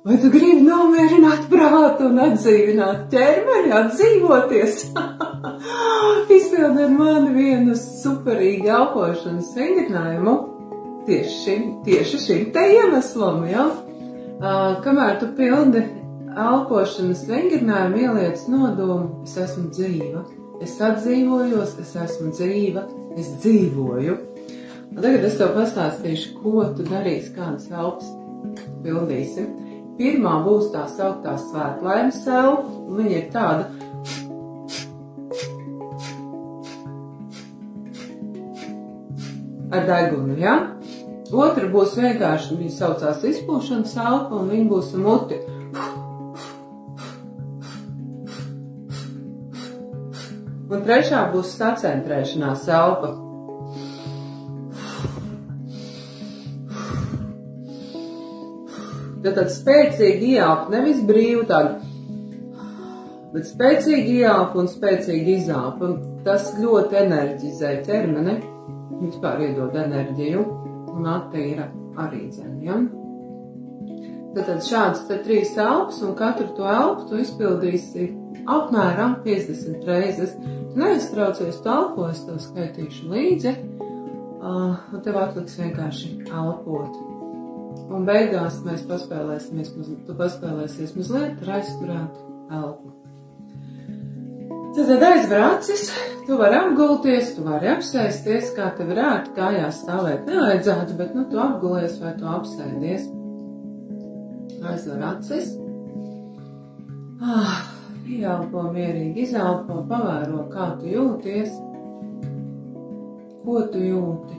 Vai tu gribi nomierināt prātu un atdzīvināt ķermeni, atdzīvoties? Izpildi ar mani vienu superīgu elpošanas vingrinājumu tieši šim te iemeslam, ja? Kamēr tu pildi elpošanas vingrinājumu, ieliec nodomu, es esmu dzīva, es atdzīvojos, es esmu dzīva, es dzīvoju. Un tagad es tev pastāstīšu, ko tu darīsi, kādas elpas pildīsi. Pirmā būs tā sauktā svētlaimes elpa, un viņa ir tāda. Ar degunu, ja? Otra būs vienkārši, viņa saucās izpūšanas elpa, un viņa būs muti. Un trešā būs sacentrēšanās elpa. Tad spēcīgi ielpa, nevis brīvi tādu, bet spēcīgi ielpa un spēcīgi izāpa. Tas ļoti enerģizē ķermeni, vispār iedod enerģiju un attīra arī dzeni, ja? Tad šādas te 3 elpas, un katru to elpu tu izpildīsi apmēram 50 reizes. Tu neiztraucies, tu elposi, to skaitīšu līdzi, un tev atliks vienkārši elpot. Un beigās mēs tu paspēlēsies mazliet ar aizturētu elpu. Tad aizver acis, tu vari apgulties, tu vari apsēsties, kā tev ir ērti, kājās stāvēt nevajadzētu, bet tu apgulies vai tu apsēdies. Aizver acis. Ieelpo mierīgi, izelpo, pavēro, kā tu jūties, ko tu jūti,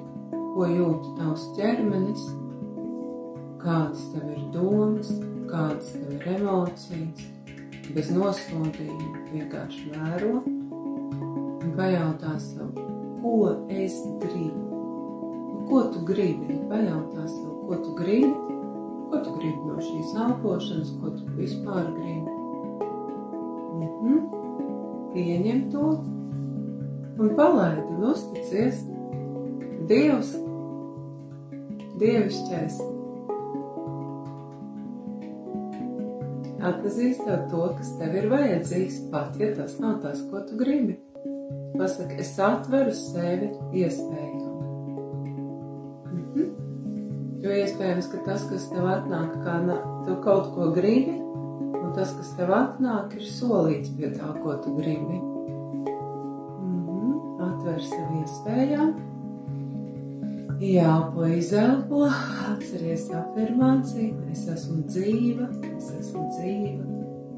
ko jūti tavs ķermenis. Kādas tev ir domas, kādas tev ir emocijas, bez nosodījuma, vienkārši vēro un pajautā sev, ko es gribu, ko tu gribi, pajautā sev, ko tu gribi no šīs elpošanas, ko tu vispār gribi. Pieņem to un palaidi un uzticies. Dievs, dievišķais, atpazīst to, kas tev ir vajadzīgs, pat ja tas nav tas, ko tu gribi. Pasaki, es atveru sevi iespējām. Jo iespējams, ka tas, kas tev atnāk, kā tu kaut ko gribi, un tas, kas tev atnāk, ir solīts pie tā, ko tu gribi. Atver sevi iespējām. Ieelpo, izelpo, atceries afirmāciju, es esmu dzīva,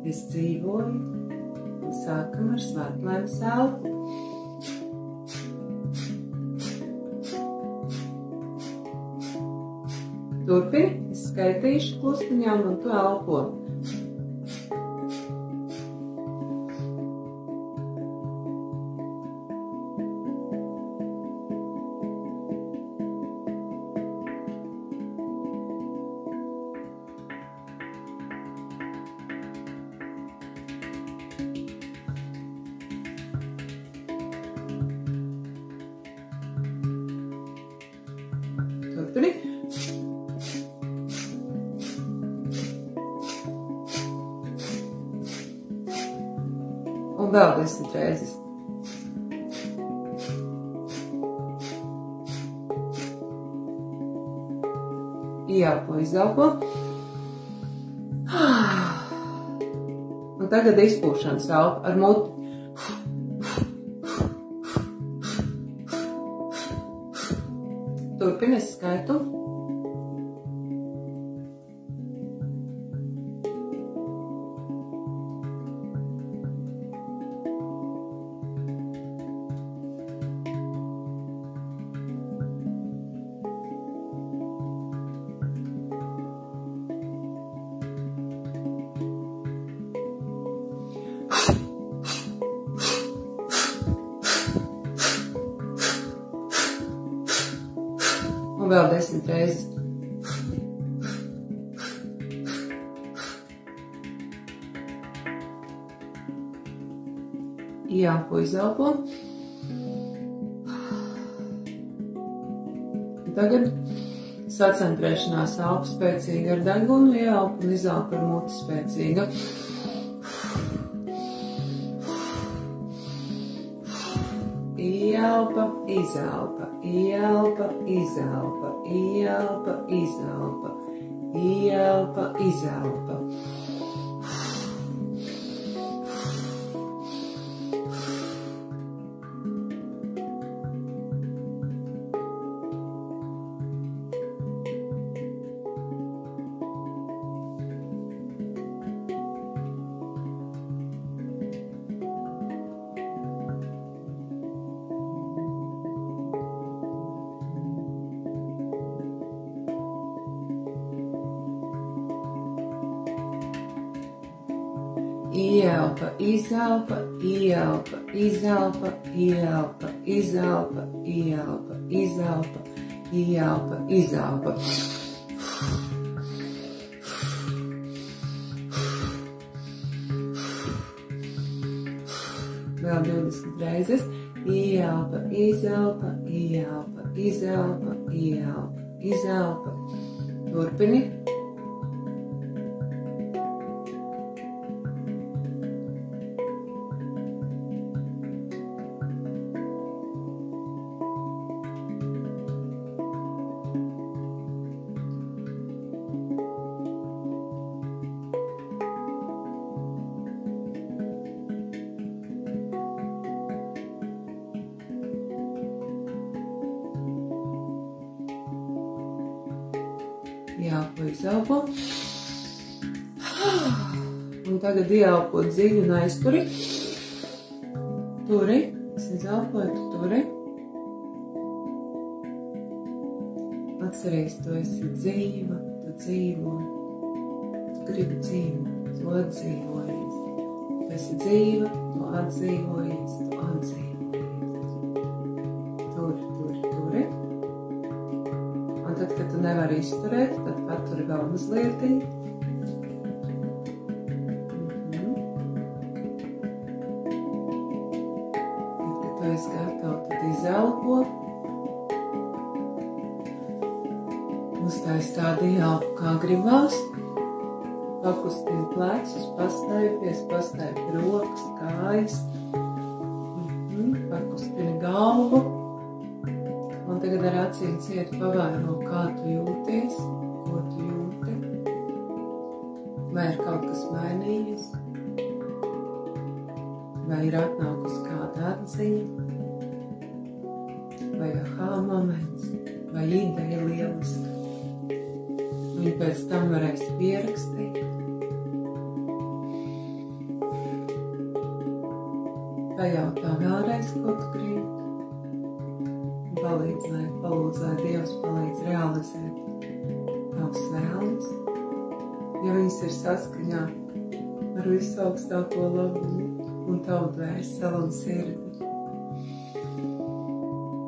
es dzīvoju, un sākam ar svētlaimes elpu. Turpini, es skaitīšu klustiņām un tu elpo. Turpini. Un vēl 10 reizes. Ieelpo, izelpo. Un tagad izpūšanas elpa ar muti. Turpini, es skaitu. Un vēl 10 reizes. Ieelpo, izelpo. Un tagad Sacentrēšanās elpa spēcīga ar degunu, ieelpa un izelpa ar muti spēcīga. Ieelpa, izelpa, ieelpa, izelpa, ieelpa, izelpa, ieelpa, izelpa. Ieelpa, izelpa, ieelpa, izelpa, ieelpa, izelpa, ieelpa, izelpa, ieelpa, izelpa. Vēl 20 reizes. Ieelpa, izelpa, ieelpa, izelpa, ieelpa, izelpa. Turpini. Ieelpo, izelpo. Un tagad ieelpo dziļi un aizturi. Turi. Es izelpoju, tu turi. Atceries, tu esi dzīva, tu dzīvo. Tu gribi dzīvot, tu atdzīvojies. Tu esi dzīva, tu atdzīvojies, tu atdzīvojies. Turi, turi, turi. Un tad, kad tu nevari izturēt, tad paturi vēl mazlietiņu. Tad, kad tu esi gatavs, tad izelpo. Uztais tādu ieelpu, kā gribās. Pakustini plecus, pastaipies, pastaipi rokas, kājas. Pakustini galvu. Un tagad ar acīm cieti pavēro, kā tu jūties, ko tu jūti. Vai ir kaut kas mainījies? Vai ir atnākusi kāda atziņa? Vai aha moments? Vai ideja lieliska? Viņu pēc tam varēs pierakstīt. Pajautā vēlreiz, ko tu gribi. Palūdz, lai Dievs palīdz realizēt tavas vēlmes, ja viņas ir saskaņā ar visaugstāko labumu un tavu dvēseli un sirdi.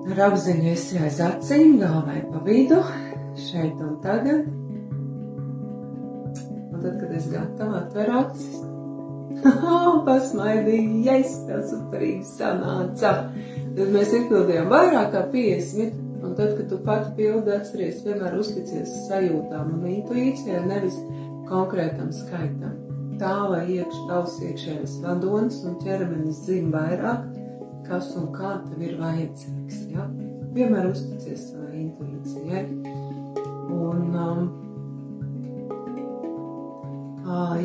Ar apziņu esi aiz acīm, galvai pa vidu, šeit un tagad. Un tad, kad es gatava, atver acis. Pasmaidīju, yes, tā superīgi sanāca. Tad mēs izpildījām vairāk kā 50, un tad, kad tu pati pildi, atceries, vienmēr uzticies sajūtām un intuīcijai, nevis konkrētam skaitam. Tā, lai tavs iekšējais vadonis un ķermenis zina vairāk, kas un kā tev ir vajadzīgs. Ja? Vienmēr uzticies savai intuīcijai. Un,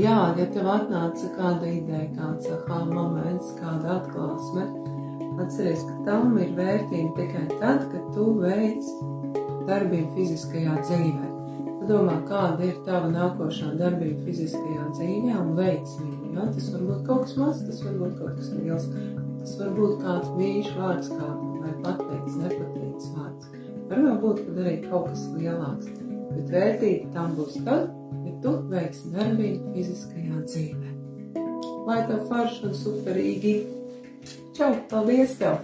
ja tev atnāca kāda ideja, kāds aha moments, kāda atklāsme, atceries, ka tam ir vērtība tikai tad, kad tu veic darbību fiziskajā dzīvē. Padomā, kāda ir tava nākošā darbība fiziskajā dzīvē un veic viņu. Ja? Tas var būt kaut kas mazs, tas var būt kaut kas liels, tas var būt kāds mīļš vārds kādam, vai pateikts, nepateikts vārds. Var būt, kad arī kaut kas lielāks, bet vērtība tam būs tad, ja tu veiksi darbību fiziskajā dzīvē. Lai tev forši un superīgi! Čau, paldies tev!